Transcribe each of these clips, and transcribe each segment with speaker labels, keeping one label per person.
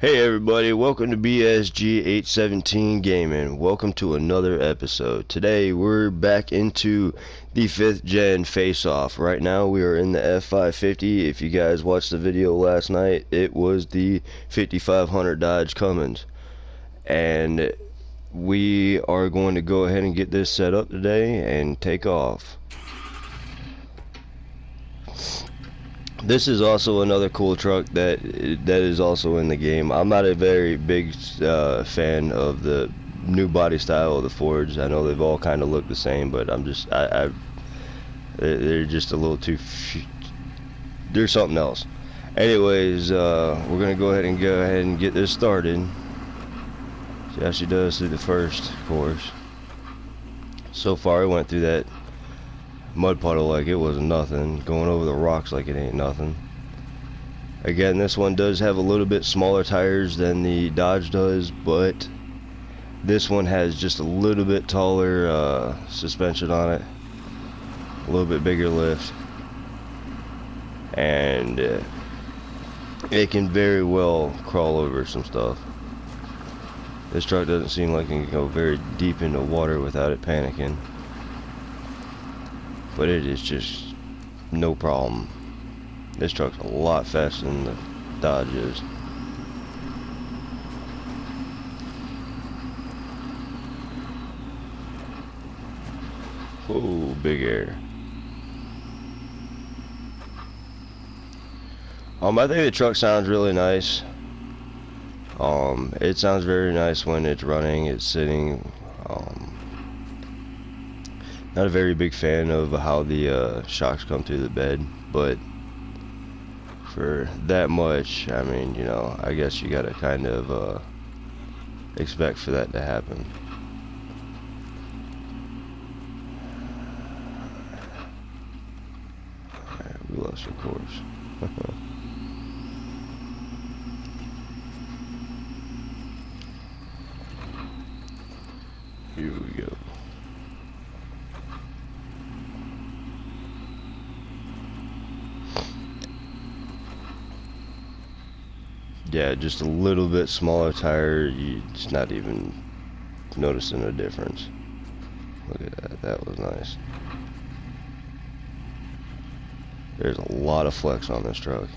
Speaker 1: Hey everybody, welcome to BSG817 Gaming. Welcome to another episode. Today we're back into the 5th gen face-off. Right now we are in the F550. If you guys watched the video last night, it was the 5500 Dodge Cummins. And we are going to go ahead and get this set up today and take off. This is also another cool truck that is also in the game. I'm not a very big fan of the new body style of the Fords. I know they've all kind of looked the same, but they're just a little too. There's something else. Anyways, we're gonna go ahead and get this started. See how she does through the first course. So far, it went through that mud puddle like it wasn't nothing, going over the rocks like it ain't nothing. Again, this one does have a little bit smaller tires than the Dodge does, but this one has just a little bit taller suspension on it, a little bit bigger lift, and it can very well crawl over some stuff. This truck doesn't seem like it can go very deep into water without it panicking. But it is just no problem. This truck's a lot faster than the Dodge is. Whoa, big air. I think the truck sounds really nice. It sounds very nice when it's running, it's sitting. Not a very big fan of how the shocks come through the bed, but for that much, I mean, you know, I guess you gotta kind of expect for that to happen. Alright, we lost our course. Here we go. Yeah, just a little bit smaller tire, you're just not even noticing a difference. Look at that, that was nice. There's a lot of flex on this truck.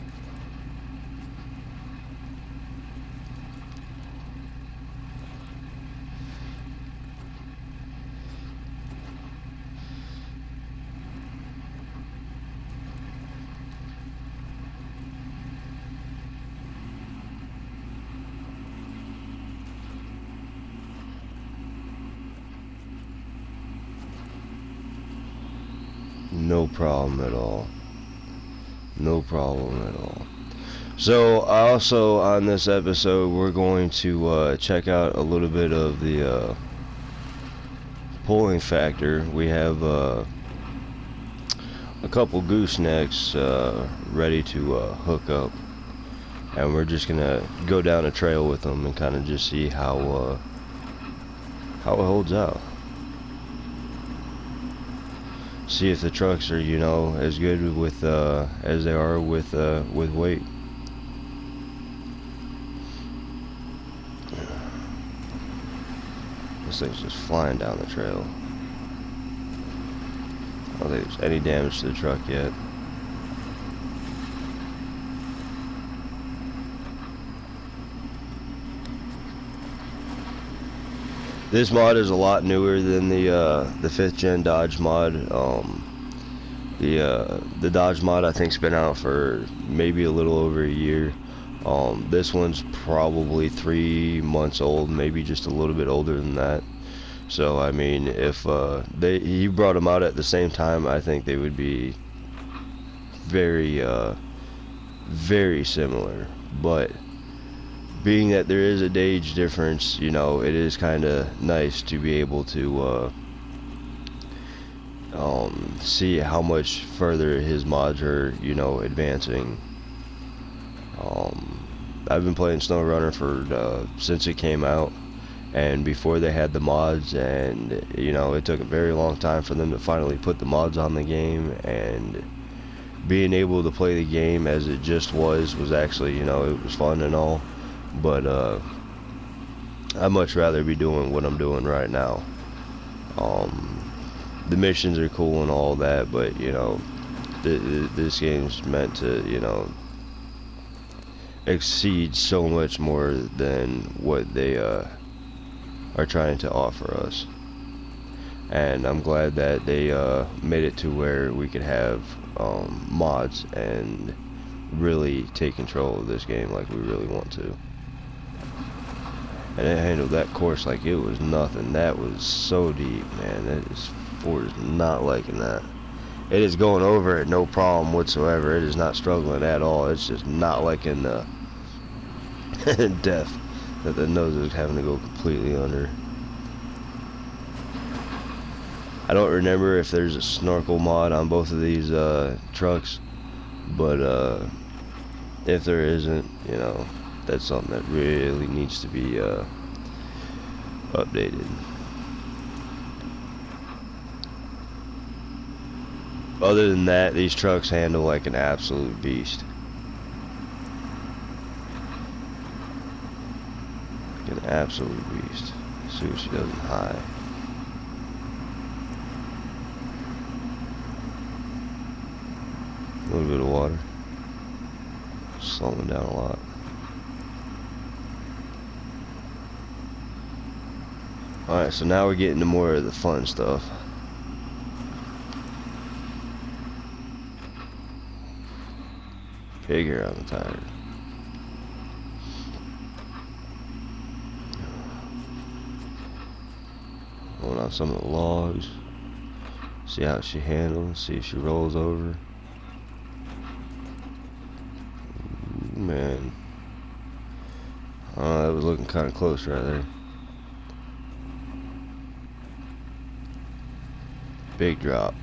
Speaker 1: No problem at all. No problem at all. So also on this episode we're going to check out a little bit of the pulling factor. We have a couple goosenecks ready to hook up, and we're just gonna go down a trail with them and kind of just see how it holds out. See if the trucks are, you know, as good with as they are with weight. This thing's just flying down the trail. I don't think there's any damage to the truck yet. This mod is a lot newer than the 5th gen Dodge mod. The Dodge mod I think's been out for maybe a little over a year. This one's probably 3 months old, maybe just a little bit older than that. So I mean, if he brought them out at the same time, I think they would be very very similar. But being that there is a age difference, you know, it is kind of nice to be able to see how much further his mods are, you know, advancing. I've been playing SnowRunner for since it came out, and before they had the mods, and you know, it took a very long time for them to finally put the mods on the game, and being able to play the game as it just was actually, you know, it was fun and all. But I'd much rather be doing what I'm doing right now. The missions are cool and all that, but you know, this game's meant to, you know, exceed so much more than what they are trying to offer us. And I'm glad that they made it to where we could have mods and really take control of this game like we really want to. And it handled that course like it was nothing. That was so deep, man. Ford is not liking that. It is going over it no problem whatsoever. It is not struggling at all. It's just not liking the depth that the nose is having to go completely under. I don't remember if there's a snorkel mod on both of these trucks, but if there isn't, you know, that's something that really needs to be updated. Other than that, these trucks handle like an absolute beast. Like an absolute beast. Let's see what she does in high. A little bit of water. Slowing down a lot. Alright, so now we're getting to more of the fun stuff. Figure I'm tired. Going on some of the logs. See how she handles. See if she rolls over. Ooh, man. Oh, that was looking kind of close right there. Big drop.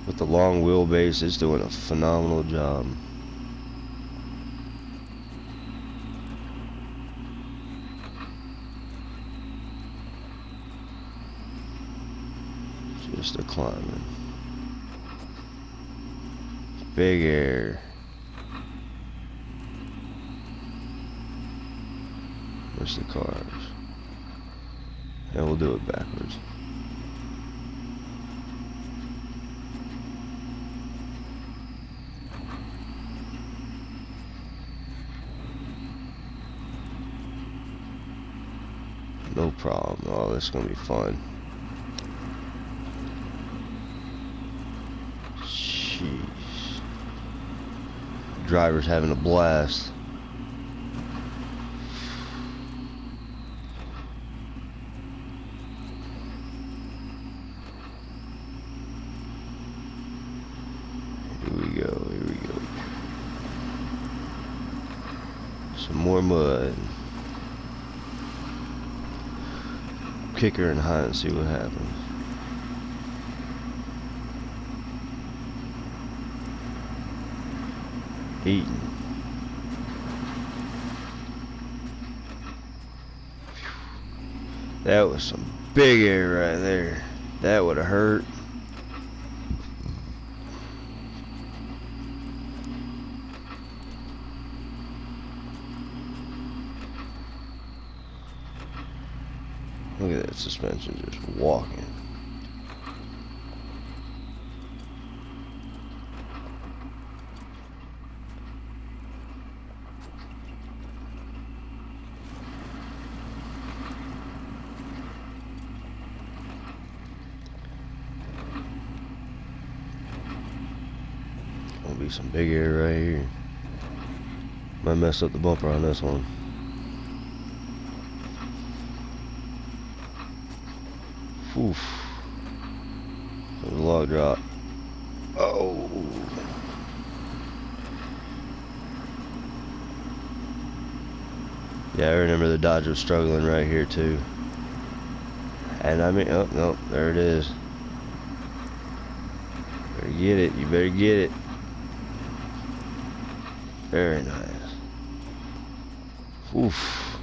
Speaker 1: With the long wheelbase, it's doing a phenomenal job. Just a climbing. Big air. Where's the cars? And we'll do it backwards. No problem. Oh, this is gonna be fun. Jeez. Driver's having a blast. Here we go, here we go. Some more mud. Kick her in high and see what happens. Eating. That was some big air right there. That would have hurt. Look at that suspension just walking. Gonna be some big air right here. Might mess up the bumper on this one. Oof. That was a log drop. Oh. Yeah, I remember the Dodge was struggling right here too. And I mean, oh no, there it is. Better get it, you better get it. Very nice. Oof.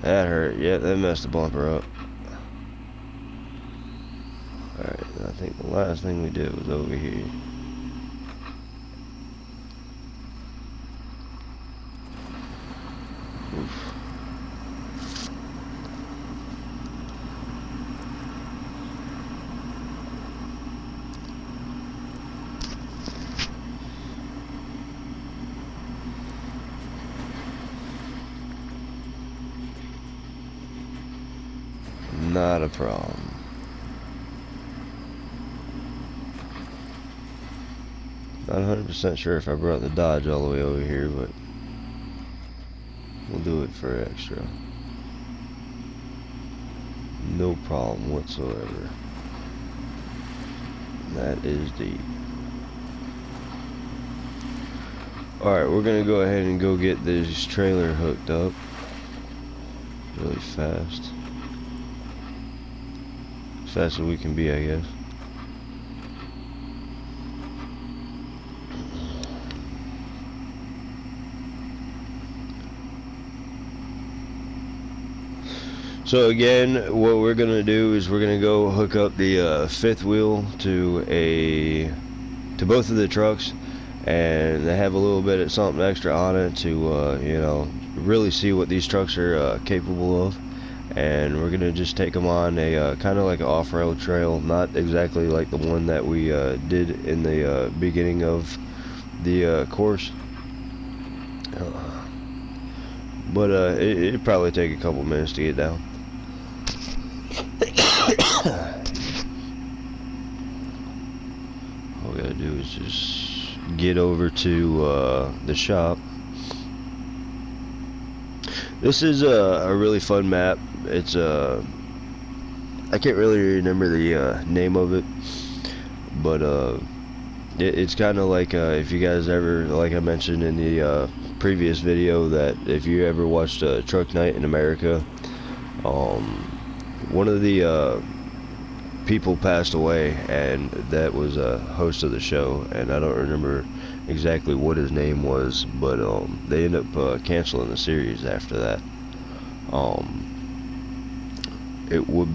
Speaker 1: That hurt. Yeah, that messed the bumper up. Alright, I think the last thing we did was over here. Oof. Not a problem. Not 100% sure if I brought the Dodge all the way over here, but we'll do it for extra. No problem whatsoever. That is deep. Alright, we're gonna go ahead and go get this trailer hooked up really fast. As fast as we can be, I guess. So again, what we're gonna do is we're gonna go hook up the fifth wheel to both of the trucks, and they have a little bit of something extra on it to you know, really see what these trucks are capable of. And we're gonna just take them on a kind of like an off-road trail, not exactly like the one that we did in the beginning of the course, but it'd probably take a couple minutes to get down. All we gotta do is just get over to the shop. This is a really fun map. It's I can't really remember the name of it, but it's kind of like if you guys ever, like I mentioned in the previous video, that if you ever watched Truck Night in America, one of the people passed away, and that was a host of the show, and I don't remember exactly what his name was, but they ended up canceling the series after that.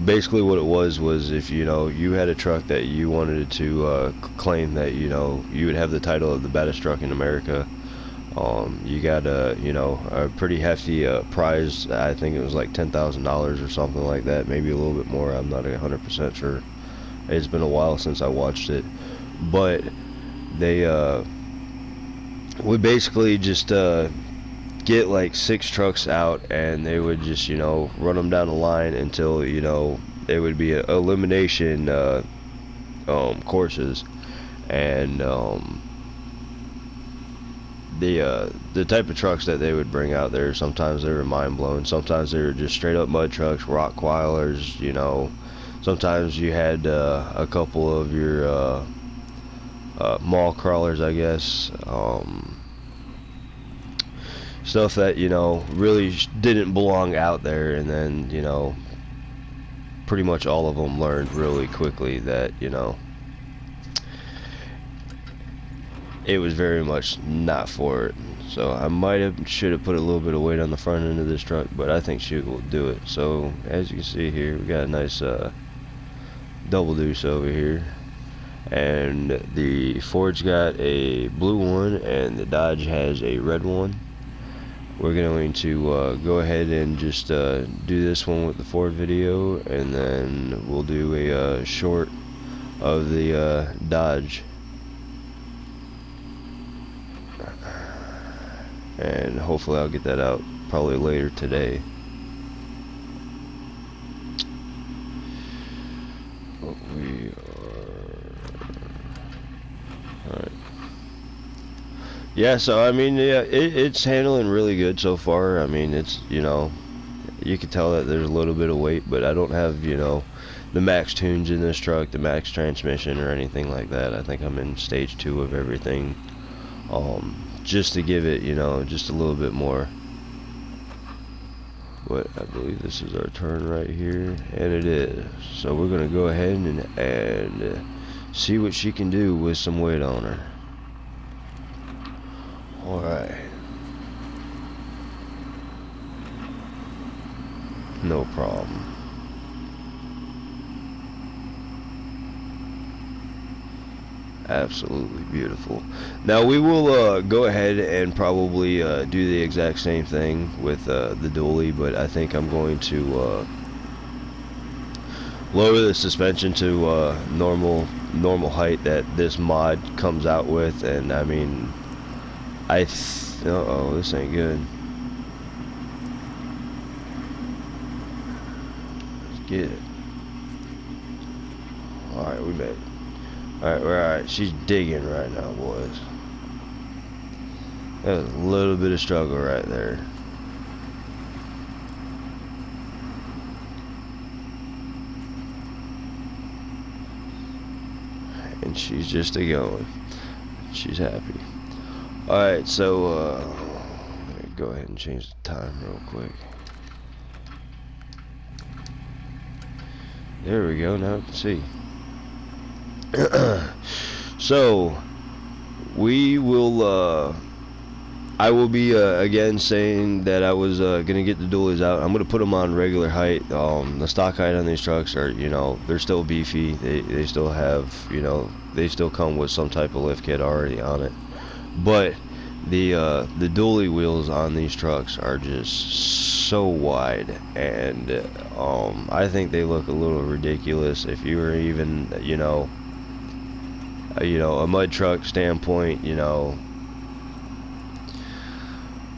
Speaker 1: Basically what it was if you know you had a truck that you wanted to claim that you know you would have the title of the baddest truck in America, you got you know, a pretty hefty prize. I think it was like $10,000 or something like that, maybe a little bit more. I'm not 100% sure. It's been a while since I watched it, but they would basically just get like 6 trucks out, and they would just, you know, run them down the line until, you know, it would be elimination courses. And the type of trucks that they would bring out there, sometimes they were mind-blowing, sometimes they were just straight up mud trucks, rock quilers, you know. Sometimes you had a couple of your mall crawlers, I guess, stuff that, you know, really didn't belong out there. And then, you know, pretty much all of them learned really quickly that, you know, it was very much not for it. So I should have put a little bit of weight on the front end of this truck, but I think she will do it. So as you can see here, we got a nice double deuce over here, and the Ford's got a blue one and the Dodge has a red one. We're going to go ahead and just do this one with the Ford video, and then we'll do a short of the Dodge, and hopefully I'll get that out probably later today. We are alright. Yeah, so I mean, yeah, it's handling really good so far. I mean, it's, you know, you can tell that there's a little bit of weight, but I don't have, you know, the max tunes in this truck, the max transmission or anything like that. I think I'm in stage 2 of everything, just to give it, you know, just a little bit more. But I believe this is our turn right here, and it is. So we're gonna go ahead and see what she can do with some weight on her. Alright. no problem. Absolutely beautiful. Now we will go ahead and probably do the exact same thing with the dually, but I think I'm going to lower the suspension to normal height that this mod comes out with, and I mean, uh-oh, this ain't good. Let's get it. Alright, we made it. Alright, we're alright. She's digging right now, boys. There's a little bit of struggle right there. And she's just a-going. She's happy. Alright, so, let me go ahead and change the time real quick. There we go, now I can see. So, we will, I will be, again, saying that I was, gonna get the dualies out. I'm gonna put them on regular height. The stock height on these trucks are, you know, they're still beefy. They still have, you know, they still come with some type of lift kit already on it. But the dually wheels on these trucks are just so wide, and I think they look a little ridiculous. If you were even, you know, a mud truck standpoint, you know,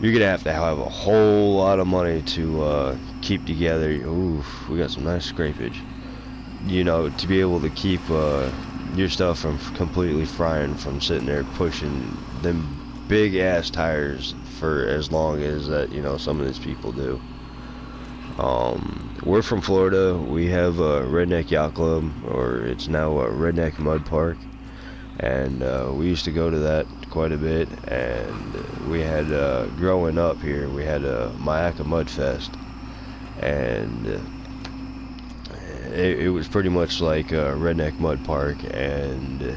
Speaker 1: you're gonna have to have a whole lot of money to keep together. Oof, we got some nice scrapage. You know, to be able to keep your stuff from completely frying from sitting there pushing them big ass tires for as long as that, you know, some of these people do. We're from Florida. We have a Redneck Yacht Club, or it's now a Redneck Mud Park, and we used to go to that quite a bit. And we had growing up here, we had a Mayaca Mud Fest, and it was pretty much like a Redneck Mud Park, and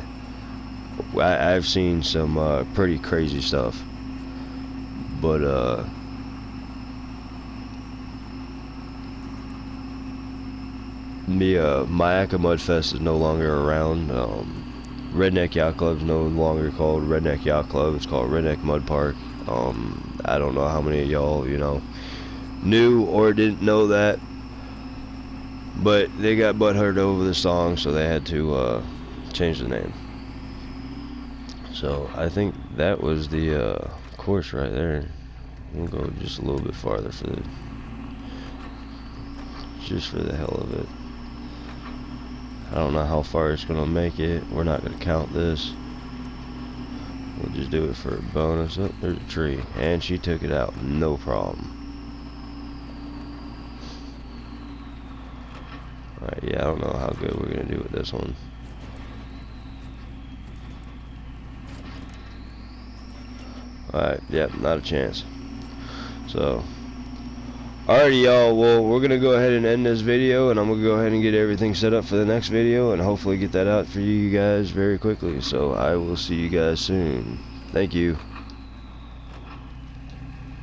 Speaker 1: I've seen some pretty crazy stuff, but the Mayaca Mud Fest is no longer around. Redneck Yacht Club is no longer called Redneck Yacht Club. It's called Redneck Mud Park. I don't know how many of y'all, you know, knew or didn't know that, but they got butthurt over the song, so they had to change the name. So I think that was the course right there. We'll go just a little bit farther just for the hell of it. I don't know how far it's gonna make it. We're not gonna count this. We'll just do it for a bonus. Oh, there's a tree, and she took it out, no problem. Alright, yeah, I don't know how good we're gonna do with this one. Alright, yep, not a chance. So, alrighty y'all, well, we're gonna go ahead and end this video, and I'm gonna go ahead and get everything set up for the next video, and hopefully get that out for you guys very quickly. So I will see you guys soon. Thank you.